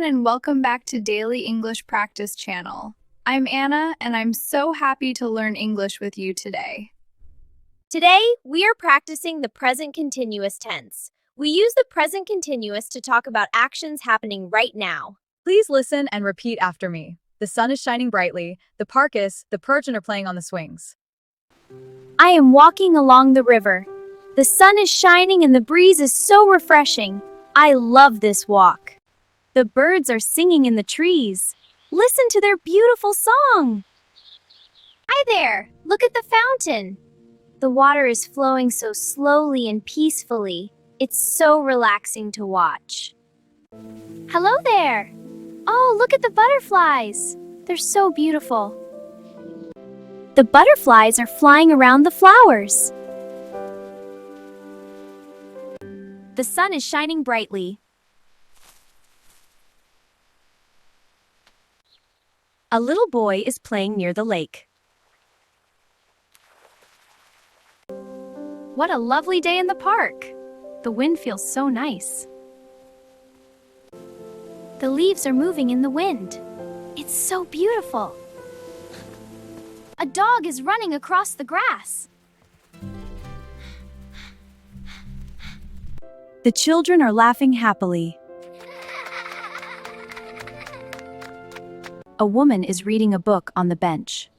and welcome back to Daily English Practice Channel. I'm Anna, and I'm so happy to learn English with you today. Today, we are practicing the present continuous tense. We use the present continuous to talk about actions happening right now. Please listen and repeat after me. The sun is shining brightly. The children are playing on the swings. I am walking along the river. The sun is shining and the breeze is so refreshing. I love this walk. The birds are singing in the trees. Listen to their beautiful song. Hi there, look at the fountain. The water is flowing so slowly and peacefully. It's so relaxing to watch. Hello there. Oh, look at the butterflies. They're so beautiful. The butterflies are flying around the flowers. The sun is shining brightly. A little boy is playing near the lake. What a lovely day in the park. The wind feels so nice. The leaves are moving in the wind. It's so beautiful. A dog is running across the grass. The children are laughing happily. A woman is reading a book on the bench.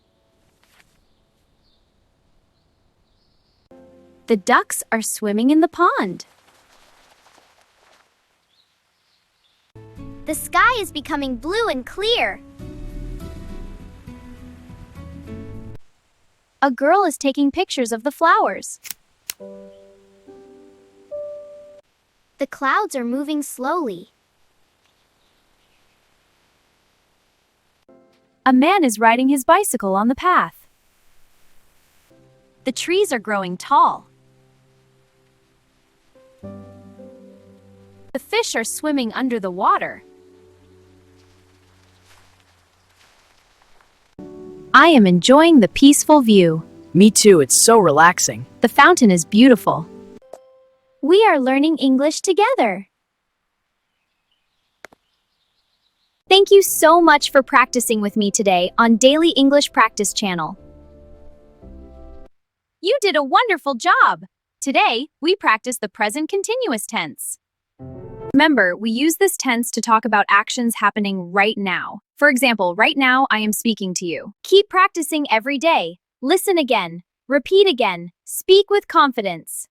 The ducks are swimming in the pond. The sky is becoming blue and clear. A girl is taking pictures of the flowers. The clouds are moving slowly. A man is riding his bicycle on the path. The trees are growing tall. The fish are swimming under the water. I am enjoying the peaceful view. Me too, it's so relaxing. The fountain is beautiful. We are learning English together. Thank you so much for practicing with me today on Daily English Practice Channel. You did a wonderful job. Today, we practiced the present continuous tense. Remember, we use this tense to talk about actions happening right now. For example, right now I am speaking to you. Keep practicing every day. Listen again. Repeat again. Speak with confidence.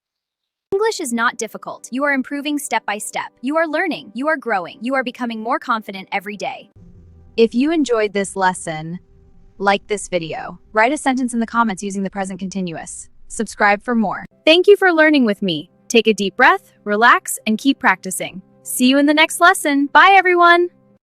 English is not difficult. You are improving step by step. You are learning. You are growing. You are becoming more confident every day. If you enjoyed this lesson, like this video. Write a sentence in the comments using the present continuous. Subscribe for more. Thank you for learning with me. Take a deep breath, relax, and keep practicing. See you in the next lesson. Bye, everyone!